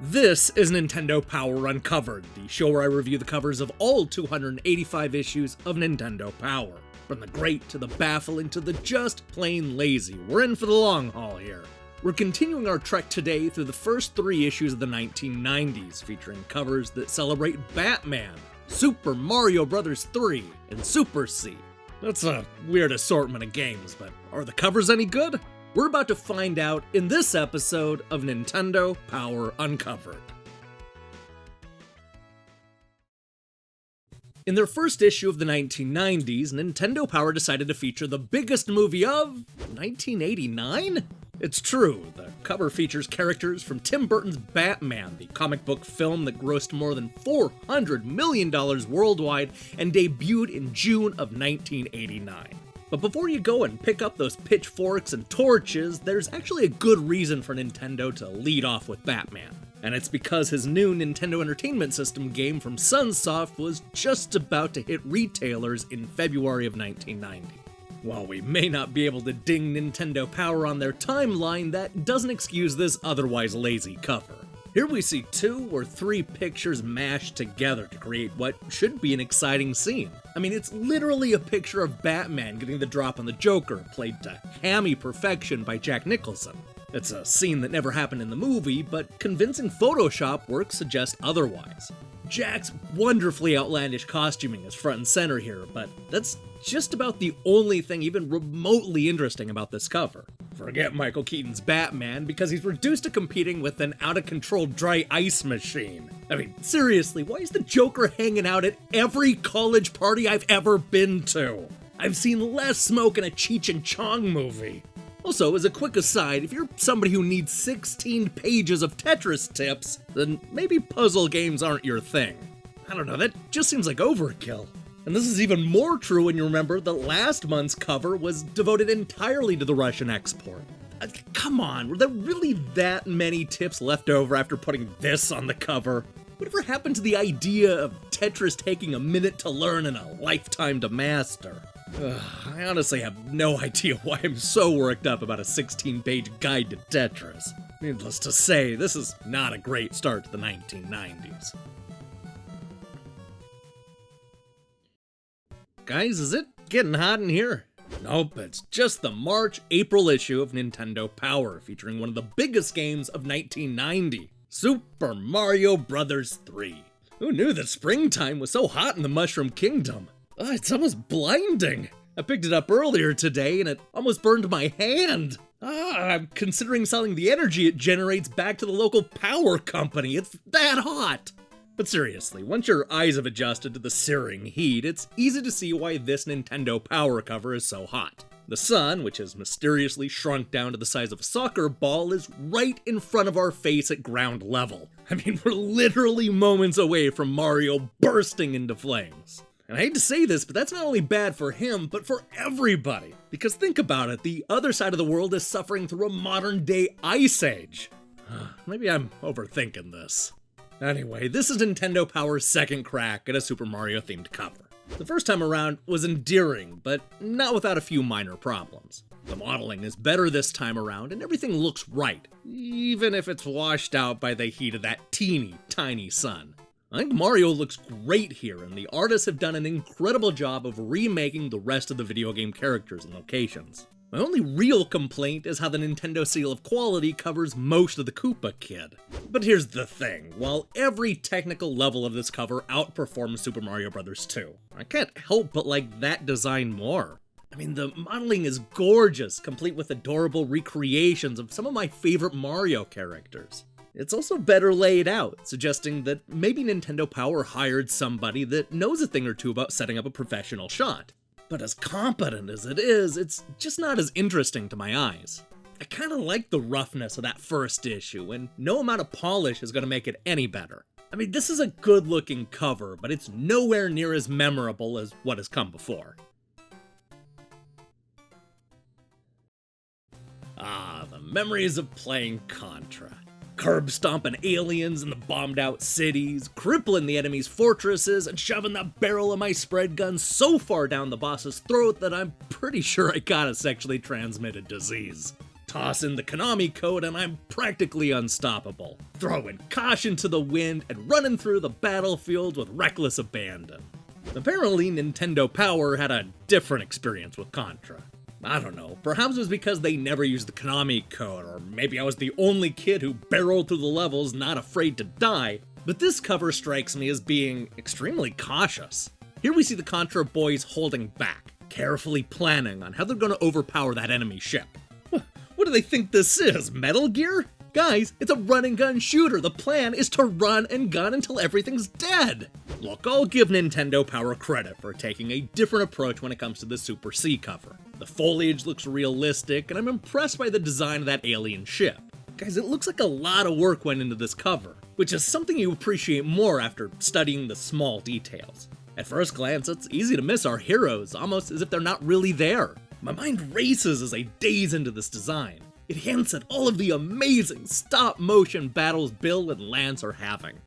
This is Nintendo Power Uncovered, the show where I review the covers of all 285 issues of Nintendo Power. From the great to the baffling to the just plain lazy, we're in for the long haul here. We're continuing our trek today through the first 3 issues of the 1990s, featuring covers that celebrate Batman, Super Mario Bros. 3, and Super C. That's a weird assortment of games, but are the covers any good? We're about to find out in this episode of Nintendo Power Uncovered. In their first issue of the 1990s, Nintendo Power decided to feature the biggest movie of 1989? It's true, the cover features characters from Tim Burton's Batman, the comic book film that grossed more than $400 million worldwide and debuted in June of 1989. But before you go and pick up those pitchforks and torches, there's actually a good reason for Nintendo to lead off with Batman. And it's because his new Nintendo Entertainment System game from Sunsoft was just about to hit retailers in February of 1990. While we may not be able to ding Nintendo Power on their timeline, that doesn't excuse this otherwise lazy cover. Here we see 2 or 3 pictures mashed together to create what should be an exciting scene. I mean, it's literally a picture of Batman getting the drop on the Joker, played to hammy perfection by Jack Nicholson. It's a scene that never happened in the movie, but convincing Photoshop work suggests otherwise. Jack's wonderfully outlandish costuming is front and center here, but that's just about the only thing even remotely interesting about this cover. Forget Michael Keaton's Batman, because he's reduced to competing with an out-of-control dry ice machine. I mean, seriously, why is the Joker hanging out at every college party I've ever been to? I've seen less smoke in a Cheech and Chong movie. Also, as a quick aside, if you're somebody who needs 16 pages of Tetris tips, then maybe puzzle games aren't your thing. I don't know, that just seems like overkill. And this is even more true when you remember that last month's cover was devoted entirely to the Russian export. Come on, were there really that many tips left over after putting this on the cover? Whatever happened to the idea of Tetris taking a minute to learn and a lifetime to master? I honestly have no idea why I'm so worked up about a 16-page guide to Tetris. Needless to say, this is not a great start to the 1990s. Guys, is it getting hot in here? Nope, it's just the March-April issue of Nintendo Power, featuring one of the biggest games of 1990, Super Mario Bros. 3. Who knew that springtime was so hot in the Mushroom Kingdom? It's almost blinding. I picked it up earlier today and it almost burned my hand. I'm considering selling the energy it generates back to the local power company. It's that hot. But seriously, once your eyes have adjusted to the searing heat, it's easy to see why this Nintendo Power cover is so hot. The sun, which has mysteriously shrunk down to the size of a soccer ball, is right in front of our face at ground level. I mean, we're literally moments away from Mario bursting into flames. And I hate to say this, but that's not only bad for him, but for everybody. Because think about it, the other side of the world is suffering through a modern-day ice age. Maybe I'm overthinking this. Anyway, this is Nintendo Power's second crack at a Super Mario-themed cover. The first time around was endearing, but not without a few minor problems. The modeling is better this time around, and everything looks right, even if it's washed out by the heat of that teeny tiny sun. I think Mario looks great here, and the artists have done an incredible job of remaking the rest of the video game characters and locations. My only real complaint is how the Nintendo seal of quality covers most of the Koopa Kid. But here's the thing, while every technical level of this cover outperforms Super Mario Bros. 2, I can't help but like that design more. I mean, the modeling is gorgeous, complete with adorable recreations of some of my favorite Mario characters. It's also better laid out, suggesting that maybe Nintendo Power hired somebody that knows a thing or two about setting up a professional shot. But as competent as it is, it's just not as interesting to my eyes. I kinda like the roughness of that first issue, and no amount of polish is gonna make it any better. I mean, this is a good-looking cover, but it's nowhere near as memorable as what has come before. The memories of playing Contra. Curb stomping aliens in the bombed out cities, crippling the enemy's fortresses, and shoving the barrel of my spread gun so far down the boss's throat that I'm pretty sure I got a sexually transmitted disease. Toss in the Konami code and I'm practically unstoppable, throwing caution to the wind and running through the battlefield with reckless abandon. Apparently, Nintendo Power had a different experience with Contra. I don't know, perhaps it was because they never used the Konami code, or maybe I was the only kid who barreled through the levels not afraid to die, but this cover strikes me as being extremely cautious. Here we see the Contra boys holding back, carefully planning on how they're going to overpower that enemy ship. What do they think this is, Metal Gear? Guys, it's a run and gun shooter. The plan is to run and gun until everything's dead. Look, I'll give Nintendo Power credit for taking a different approach when it comes to the Super C cover. The foliage looks realistic, and I'm impressed by the design of that alien ship. Guys, it looks like a lot of work went into this cover, which is something you appreciate more after studying the small details. At first glance, it's easy to miss our heroes, almost as if they're not really there. My mind races as I daze into this design. It hints at all of the amazing stop-motion battles Bill and Lance are having.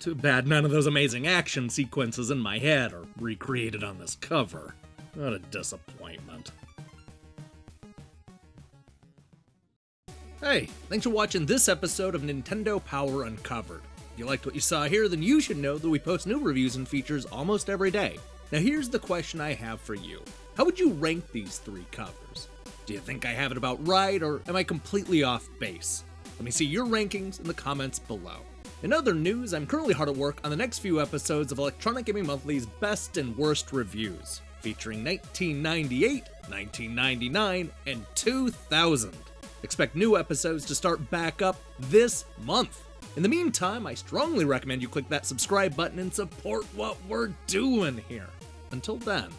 Too bad none of those amazing action sequences in my head are recreated on this cover. What a disappointment. Hey, thanks for watching this episode of Nintendo Power Uncovered. If you liked what you saw here, then you should know that we post new reviews and features almost every day. Now here's the question I have for you. How would you rank these three covers? Do you think I have it about right, or am I completely off base? Let me see your rankings in the comments below. In other news, I'm currently hard at work on the next few episodes of Electronic Gaming Monthly's Best and Worst Reviews, featuring 1998, 1999, and 2000. Expect new episodes to start back up this month. In the meantime, I strongly recommend you click that subscribe button and support what we're doing here. Until then,